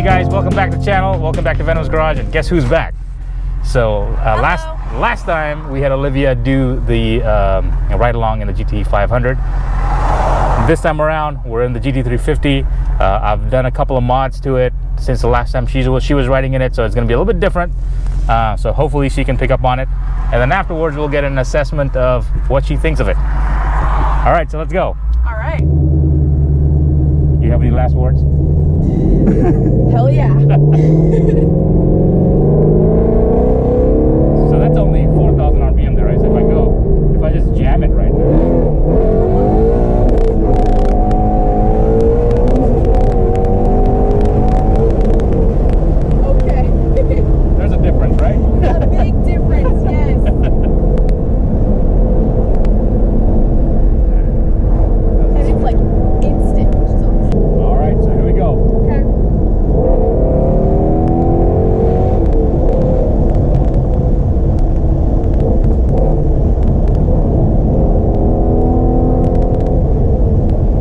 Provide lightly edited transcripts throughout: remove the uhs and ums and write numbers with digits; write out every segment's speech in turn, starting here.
guys, welcome back to the channel. Welcome back to Venom's Garage, and guess who's back? So last time we had Olivia do the ride along in the GT500. This time around we're in the GT350. I've done a couple of mods to it since the last time she was riding in it, so it's going to be a little bit different. So hopefully she can pick up on it, and then afterwards we'll get an assessment of what she thinks of it. All right, so let's go. All right. You have any last words? Hell yeah. So that's only 4,000 RPM there, right? So if I just jam it right now. Okay. There's a difference, right? A big difference, yes. And it's like instant, which is awesome. All right, so here we go. Okay.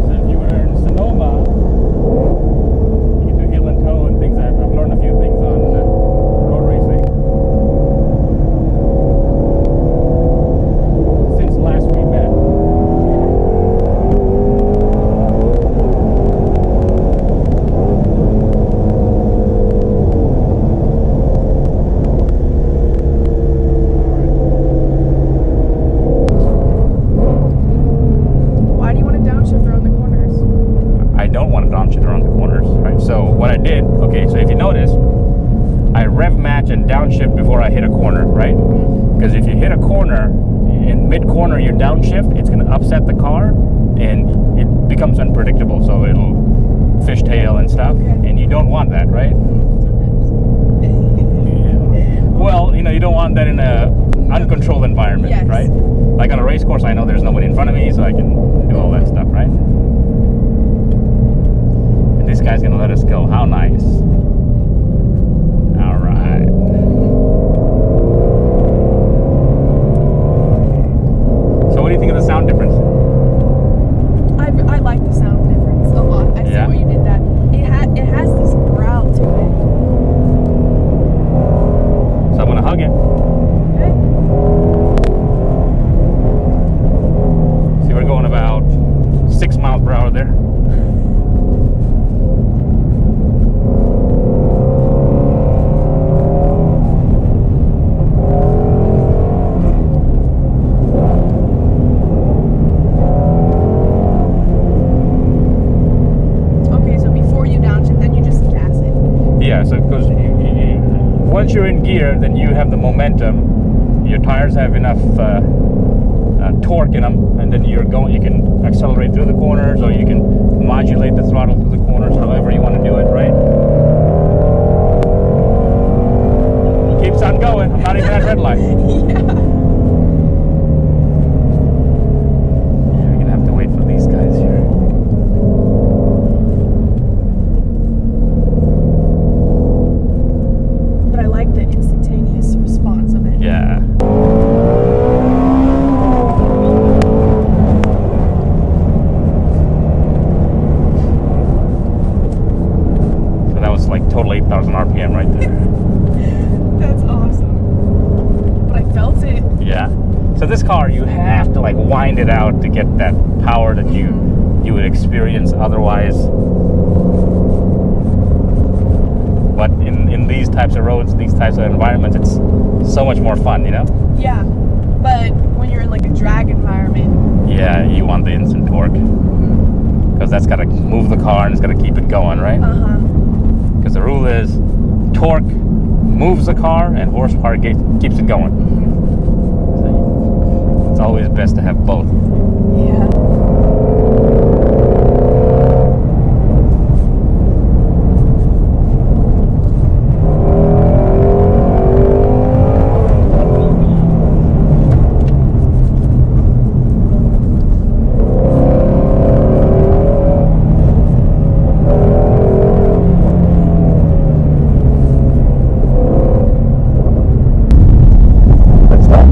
So if you were in Sonoma, you can do heel and toe and things. I've learned a few things on road racing since last we met. Why do you want to downshift around the corners? I don't want to downshift around the corners, right? So what I did, okay, so if you notice, I rev match and downshift before I hit a corner, right? Because if you hit a corner, in mid-corner you downshift, it's going to upset the car, and it becomes unpredictable, so it'll fishtail and stuff, and you don't want that, right? Well, you know, you don't want that in a uncontrolled environment, Yes. right? Like on a race course, I know there's nobody in front of me, so I can do all that stuff, right? And this guy's gonna let us go. How nice. All right. So what do you think of the sound difference? I like the sound difference a lot. I see Yeah? what you did that. It has this growl to it. So I'm gonna hug it. Okay. See, we're going about 6 miles per hour there. Okay, so before you downshift, then you just gas it. Yeah, so because once you're in gear, then you have the momentum. Your tires have enough torque in them, and then you can accelerate through the corners, or you can modulate the throttle through the corners, however you want to do it, right? Keeps on going. I'm not even at red light. Yeah. Yeah, we're gonna have to wait for these guys here. But I like the instantaneous response of it. Yeah. So that was like total 8,000 RPM right there. That's awesome. But I felt it. Yeah. So this car, you have to like wind it out to get that power that you would experience otherwise. But in these types of roads, these types of environments, it's so much more fun, you know? Yeah. But when you're in like a drag environment. Yeah, you want the instant torque. Because that's got to move the car and it's got to keep it going, right? Uh-huh. Because the rule is torque moves the car and horsepower keeps it going. So it's always best to have both. Yeah. That's that.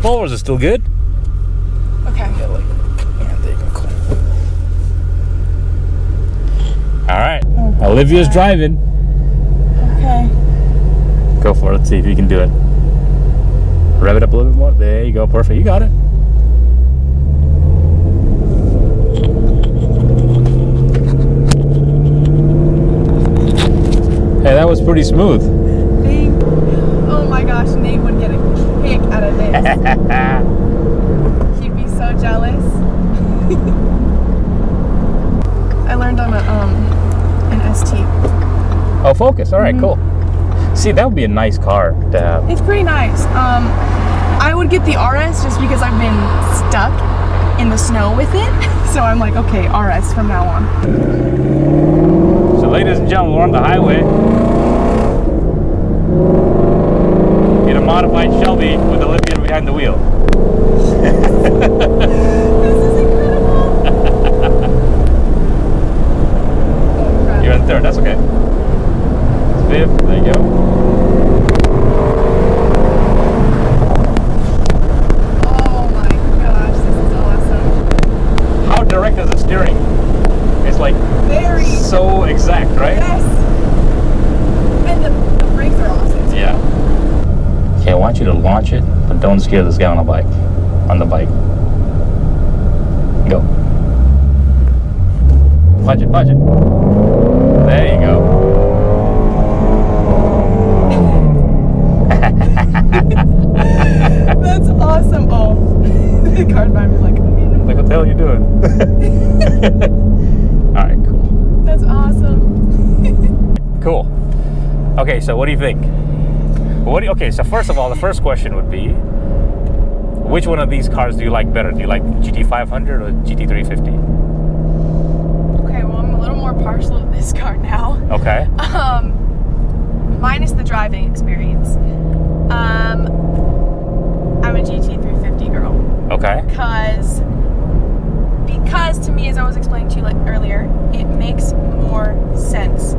Spoilers are still good. Okay. Yeah, like, yeah, there you go. Cool. All right. Okay. Olivia's driving. Okay. Go for it. Let's see if you can do it. Rev it up a little bit more. There you go. Perfect. You got it. Hey, that was pretty smooth. Oh my gosh, Nate would get a kick out of this. He'd be so jealous. I learned on an ST. Oh, Focus. All right, cool. See, that would be a nice car to have. It's pretty nice. I would get the RS just because I've been stuck in the snow with it. So I'm like, okay, RS from now on. So ladies and gentlemen, we're on the highway. In a modified Shelby with Olivia behind the wheel. This is incredible. Oh, crap. You're in third, that's okay. It's fifth, there you go. Oh my gosh, this is awesome. How direct is the steering? It's like Very. so exact, right? Yes. And the brakes are awesome. Yeah. Okay, I want you to launch it, but don't scare this guy on the bike. Go. Punch it. There you go. That's awesome. Oh, the car behind me is like, okay, no. Like, what the hell are you doing? All right, cool. That's awesome. Cool. Okay, so what do you think? Okay, so first of all, the first question would be, which one of these cars do you like better? Do you like GT500 or GT350? Okay, well, I'm a little more partial to this car now. Okay. Minus the driving experience. I'm a GT350 girl. Okay. Because to me, as I was explaining to you earlier, it makes more sense.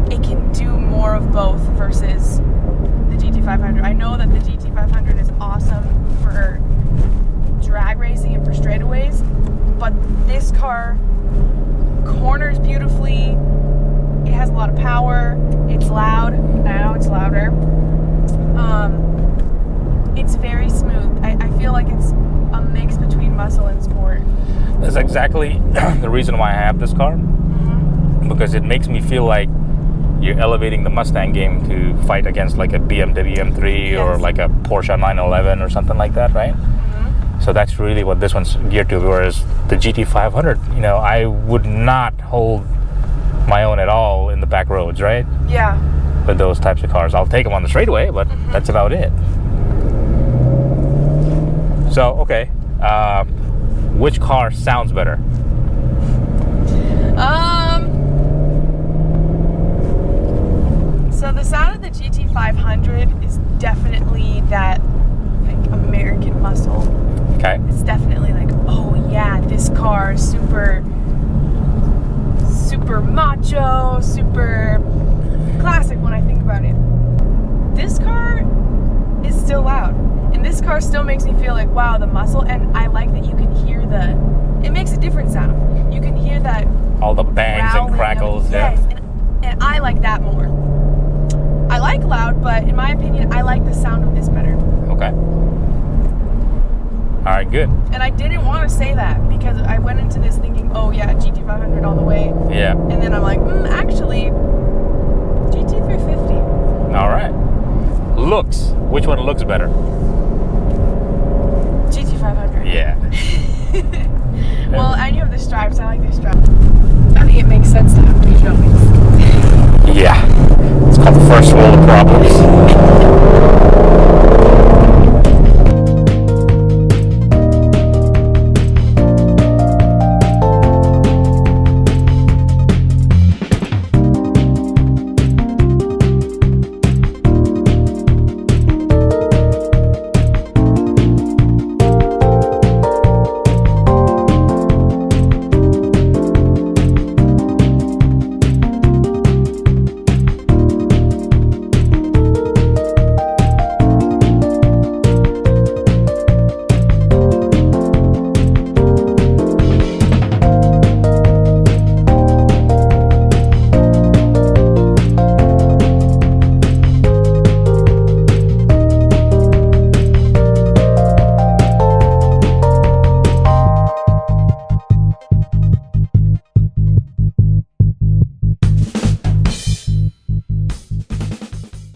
It can do more of both versus the GT500. I know that the GT500 is awesome for drag racing and for straightaways, but this car corners beautifully. It has a lot of power. It's loud. Now it's louder. It's very smooth. I feel like it's a mix between muscle and sport. That's exactly the reason why I have this car. Because it makes me feel like you're elevating the Mustang game to fight against like a BMW M3 Yes. or like a Porsche 911 or something like that, right? So that's really what this one's geared to. Whereas the GT500, you know, I would not hold my own at all in the back roads, right? Yeah. With those types of cars. I'll take them on the straightaway, but that's about it. So, okay. Which car sounds better? So the sound of the GT500 is definitely that like American muscle. Okay. It's definitely like, oh yeah, this car is super macho, super classic when I think about it. This car is still loud. And this car still makes me feel like, wow, the muscle. And I like that you can hear it makes a different sound. You can hear that All the bangs and crackles. Yes, Yeah. and I like that more. I like loud, but in my opinion, I like the sound of this better. Okay. All right, good. And I didn't want to say that because I went into this thinking, oh yeah, GT500 all the way. Yeah. And then I'm like, actually, GT350. All right. Looks. Which one looks better? GT500. Yeah. Well, and you have the stripes. I like the stripes.